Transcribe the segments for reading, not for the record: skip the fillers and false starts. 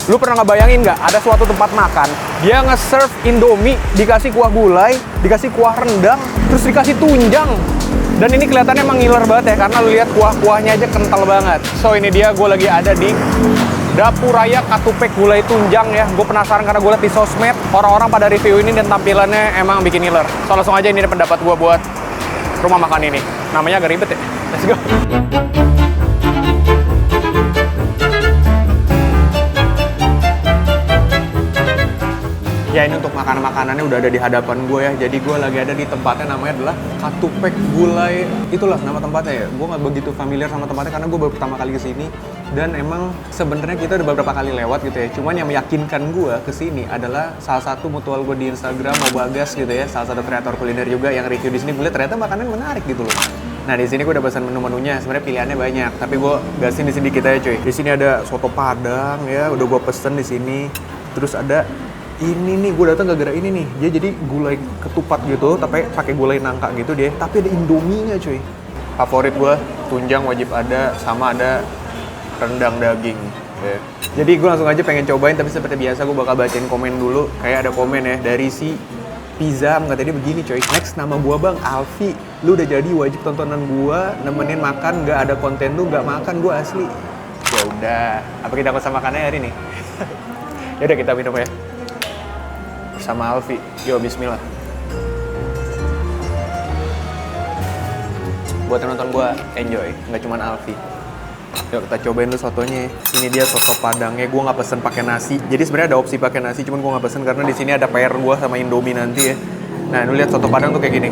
Lu pernah ngebayangin nggak ada suatu tempat makan, dia nge-serve Indomie, dikasih kuah gulai, dikasih kuah rendang, terus dikasih tunjang. Dan ini kelihatannya emang ngiler banget ya, karena lu lihat kuah-kuahnya aja kental banget. So ini dia, gue lagi ada di Dapuraya Katupek Gulai Tunjang ya. Gue penasaran karena gue liat di sosmed, orang-orang pada review ini dan tampilannya emang bikin ngiler. So langsung aja ini pendapat gue buat rumah makan ini. Namanya agak ribet ya. Let's go. Ya ini untuk makanan-makanannya udah ada di hadapan gue ya. Jadi gue lagi ada di tempatnya, namanya adalah Katupek Gulai. Itulah nama tempatnya ya. Gue nggak begitu familiar sama tempatnya karena gue baru pertama kali kesini. Dan emang sebenarnya kita udah beberapa kali lewat gitu ya. Cuman yang meyakinkan gue kesini adalah salah satu mutual gue di Instagram, mau Bagas gitu ya. Salah satu kreator kuliner juga yang review di sini. Gue lihat ternyata makanan menarik gitu loh. Nah di sini gue udah pesan menu-menunya. Sebenarnya pilihannya banyak, tapi gue gasin di sini kita ya cuy. Di sini ada soto Padang ya, udah gue pesen di sini. Terus ada ini nih, gue datang gara-gara ini nih. Dia jadi gulai ketupat gitu, tapi pakai gulai nangka gitu dia. Tapi ada Indominya cuy. Favorit gue, tunjang wajib ada, sama ada rendang daging. Ya. Jadi gue langsung aja pengen cobain, tapi seperti biasa gue bakal bacain komen dulu. Kayak ada komen ya dari si Pizza, katanya dia begini coy. Next, nama gue Bang Alfi. Lu udah jadi wajib tontonan gue, nemenin makan, nggak ada konten lu nggak makan, gue asli. Ya udah, apa kita pesan makannya hari ini? Ya udah kita minum ya. Sama Alfi, yo bismillah. Buat yang nonton gua enjoy, nggak cuma Alfi. Yuk kita cobain dulu sotonya. Ini dia soto Padangnya, gua nggak pesen pakai nasi. Jadi sebenarnya ada opsi pakai nasi, cuman gua nggak pesen karena di sini ada PR gua sama Indomie nanti ya. Nah, lu lihat soto Padang tuh kayak gini.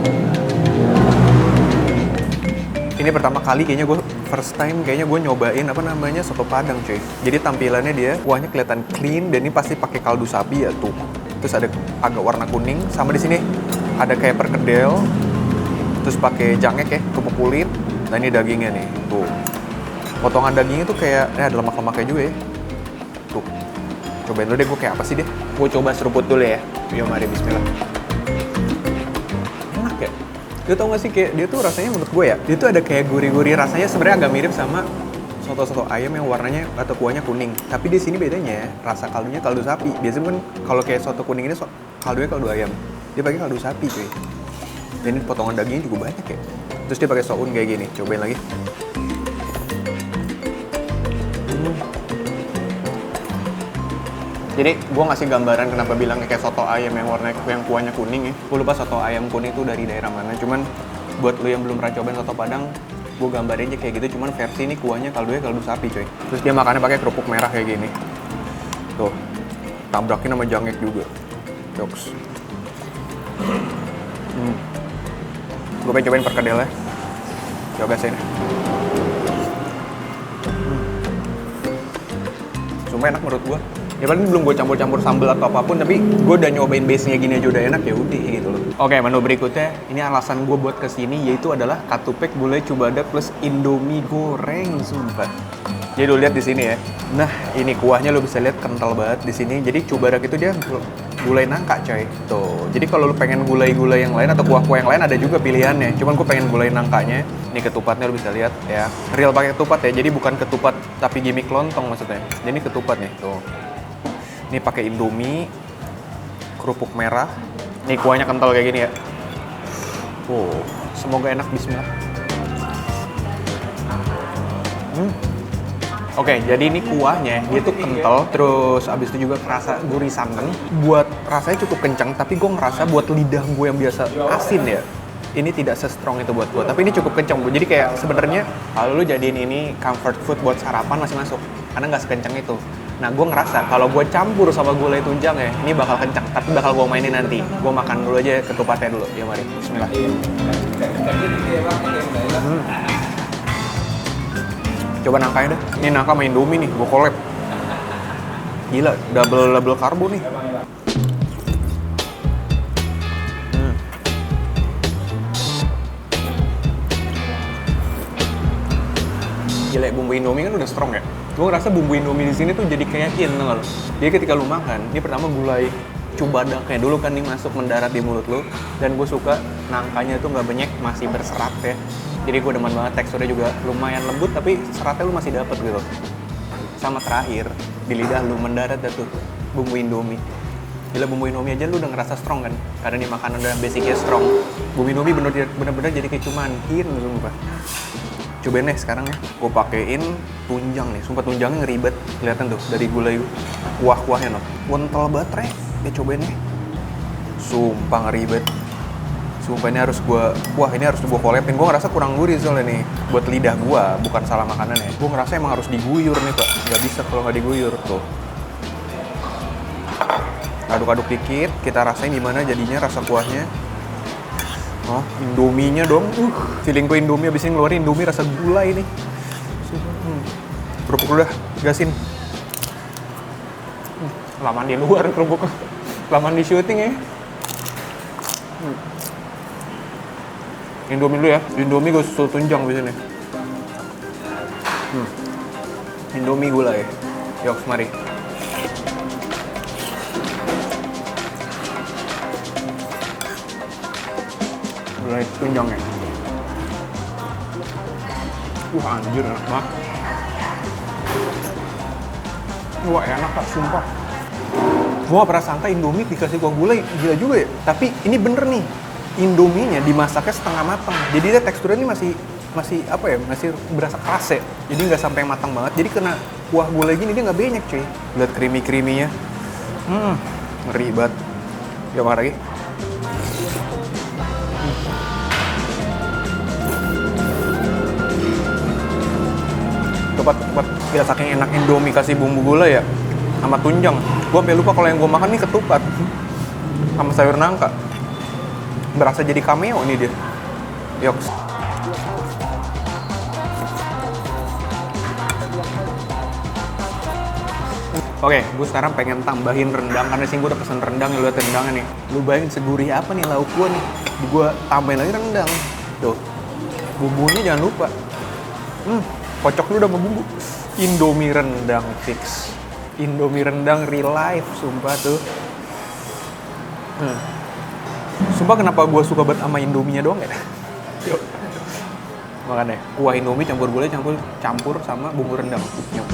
Ini pertama kali kayaknya gue first time kayaknya gue nyobain apa namanya soto Padang cuy. Jadi tampilannya dia kuahnya kelihatan clean dan ini pasti pakai kaldu sapi ya tuh. Terus ada agak warna kuning, sama di sini ada kayak perkedel, terus pakai jangek ya, kerupuk kulit. Nah ini dagingnya nih, tuh. Potongan dagingnya tuh kayak, ada lemak-lemaknya juga ya. Tuh, cobain dulu deh gue kayak apa sih deh. Gue coba seruput dulu ya. Yuk mari bismillah. Enak ya? Lu tau gak sih kayak dia tuh rasanya menurut gue ya, dia tuh ada kayak gurih-gurih rasanya sebenarnya agak mirip sama soto-soto ayam yang warnanya atau kuahnya kuning. Tapi di sini bedanya rasa kaldunya kaldu sapi. Biasanya kan kalau kayak soto kuning ini kaldunya kaldu ayam. Dia pakai kaldu sapi cuy. Dan ini potongan dagingnya juga banyak ya. Terus dia pakai soun kayak gini. Cobain lagi. Jadi gue ngasih gambaran kenapa bilang kayak soto ayam yang kuahnya kuning ya. Gue lupa soto ayam kuning itu dari daerah mana. Cuman buat lu yang belum pernah cobain soto Padang, gue gambarin aja kayak gitu, cuman versi ini kuahnya kaldu sapi coy. Terus dia makannya pakai kerupuk merah kayak gini. Tuh, tabrakin sama jangek juga. Joks. Gue pengen cobain perkedelnya. Coba sini. Sumpah enak menurut gue. Ya paling belum gue campur-campur sambal atau apapun, tapi gue udah nyobain base-nya gini aja udah enak, ya udah gitu loh. Oke, menu berikutnya, ini alasan gue buat kesini yaitu adalah Katupek Gulai Cubadak plus Indomie goreng, sumpah. Jadi lu lihat di sini ya. Nah, ini kuahnya lo bisa lihat kental banget di sini. Jadi Cubadak itu dia gulai nangka coy. Tuh. Jadi kalau lu pengen gulai-gulai yang lain atau kuah-kuah yang lain ada juga pilihannya. Cuman gue pengen gulai nangkanya. Ini ketupatnya lu bisa lihat ya. Real pakai ketupat ya. Jadi bukan ketupat tapi gimmick lontong maksudnya. Jadi ini ketupat nih, tuh. Ini pakai Indomie, kerupuk merah. Ini kuahnya kental kayak gini ya. Semoga enak, bismillah. Oke, jadi ini kuahnya, dia tuh kental, terus abis itu juga kerasa gurih santan. Buat rasanya cukup kencang, tapi gue ngerasa buat lidah gue yang biasa asin ya, ini tidak se-strong itu buat gue. Tapi ini cukup kencang, jadi kayak sebenarnya kalau lu jadiin ini comfort food buat sarapan masih masuk, karena nggak sekencang itu. Nah, gue ngerasa kalau gue campur sama gulai tunjang ya, ini bakal kencang, tapi bakal gue mainin nanti. Gue makan dulu aja ketupatnya dulu. Ya mari, bismillah. Coba nangkanya deh. Ini nangka sama Indomie nih, gue collab. Gila, double karbo nih. Gila, bumbu Indomie kan udah strong ya. Gue ngerasa bumbu Indomie di sini tuh jadi kayak tau. Jadi ketika lu makan, ini pertama gulai Cubadaknya dulu kan nih masuk mendarat di mulut lu. Dan gue suka nangkanya tuh nggak banyak, masih berserat ya. Jadi gue demen banget, teksturnya juga lumayan lembut tapi seratnya lu masih dapet gitu. Sama terakhir, di lidah lu mendarat dah tuh bumbu Indomie. Gila, bumbu Indomie aja lu udah ngerasa strong kan? Karena ini makanan udah basicnya strong. Bumbu Indomie bener-bener jadi kayak cumanin, sumpah. Cobain deh sekarang ya. Gue pakein tunjang nih. Sumpah tunjangnya ngeribet. Kelihatan tuh dari gulai kuah-kuahnya no. Kental banget, Rek. Ya cobain deh. Sumpah ngeribet. Sumpah ini harus gue kolepin. Gue ngerasa kurang gurih soalnya nih. Buat lidah gue, bukan salah makanan ya. Gue ngerasa emang harus diguyur nih, Pak. Gak bisa kalau nggak diguyur tuh. Aduk-aduk dikit, kita rasain gimana jadinya rasa kuahnya. Oh, Indominya dong. Feeling gue Indomie abis ini ngeluarin Indomie rasa gulai nih. Kerupuk udah, gasin. Lamaan di luar kerupuk. Lamaan di syuting ya. Indomie dulu ya. Indomie gue susul tunjang di sini. Indomie gulai. Yuk, mari. Gulai tunjang ya. Anjir enak banget. Wah, enak tak, sumpah. Gua gak pernah sangka Indomie dikasih kuah gulai, gila juga ya. Tapi ini bener nih, Indominya dimasaknya setengah matang. Jadi dia teksturnya ini masih apa ya, masih berasa keras ya. Jadi nggak sampai matang banget. Jadi kena kuah gulai gini dia nggak banyak cuy. Lihat creamy-creaminya. Ngeri banget. Yuk makan lagi. Cepat. Gila saking enak Indomie kasih bumbu gulai ya. Sama tunjang. Gue sampai lupa kalau yang gue makan nih ketupat. Sama sayur nangka. Berasa jadi cameo nih dia. Yuk. Oke, gue sekarang pengen tambahin rendang karena sih gue udah pesen rendang ya, lu lihat rendangnya nih. Lu bayangin segurih apa nih lauk gue nih. Gue tambahin lagi rendang. Tuh. Bumbunya jangan lupa. Kocok lu udah sama bumbu. Indomie rendang fix. Indomie rendang real life, sumpah tuh. Sumpah kenapa gue suka banget sama Indominya doang ya? Yuk. Makan deh. Kuah Indomie campur gulai campur sama bumbu rendang. Yuk.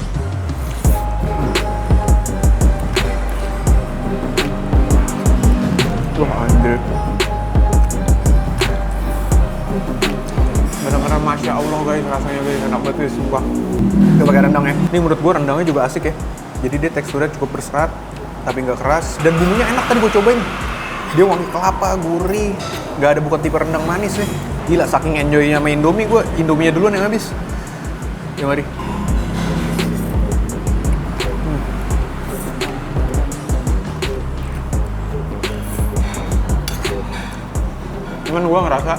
Wah anjir. Bener-bener Masya Allah guys, rasanya guys, enak banget guys, sumpah. Kita pakai rendang ya. Ini menurut gue rendangnya juga asik ya. Jadi dia teksturnya cukup berserat, tapi nggak keras. Dan bumbunya enak, tadi gue cobain. Dia wangi kelapa, gurih. Nggak ada bukan tipe rendang manis nih. Gila, saking enjoy-nya sama Indomie, gue Indominya duluan yang habis. Ya mari. Cuman gue ngerasa,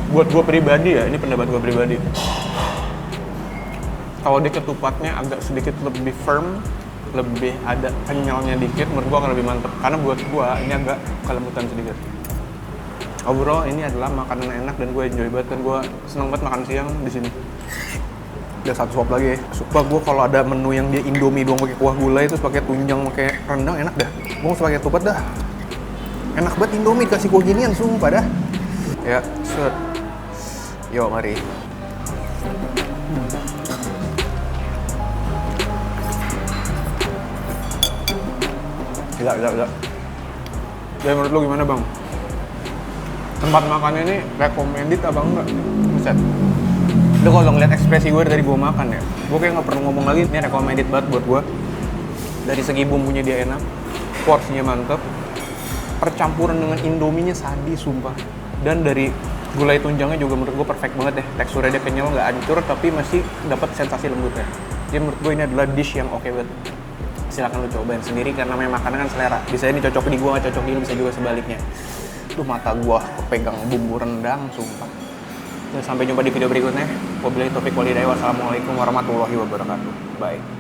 buat gue pribadi ya, ini pendapat gue pribadi. Kalau dia ketupatnya agak sedikit lebih firm, lebih ada kenyalnya dikit, menurut gue akan lebih mantep. Karena buat gue ini agak kelembutan sedikit. Overall ini adalah makanan enak dan gue enjoy banget, dan gue seneng banget makan siang di sini. Udah satu suap lagi ya. Sumpah gue kalau ada menu yang dia Indomie doang pakai kuah gulai terus pakai tunjang, pakai rendang enak dah. Gue mau pakai ketupat dah. Enak banget Indomie kasih kuah ginian, sumpah dah. Ya, set. Yuk, mari. Gila. Jadi menurut lu gimana bang? Tempat makannya ini recommended apa enggak? Buset. Lu kalau ngeliat ekspresi gue dari gue makan ya, gue kayak nggak perlu ngomong lagi, ini recommended banget buat gue. Dari segi bumbunya dia enak, porsinya mantep, percampuran dengan Indominya sadis sumpah. Dan dari gulai tunjangnya juga menurut gue perfect banget deh. Teksturnya dia kenyal, nggak hancur, tapi masih dapat sensasi lembutnya. Jadi menurut gue ini adalah dish yang oke banget. Silahkan lu cobain sendiri karena namanya makanan kan selera. Bisa ini cocok di gue, nggak cocok di lu, bisa juga sebaliknya. Tuh mata gue kepegang bumbu rendang, sumpah. Sampai jumpa di video berikutnya. Wabillahi taufiq walhidayah. Wassalamualaikum warahmatullahi wabarakatuh. Bye.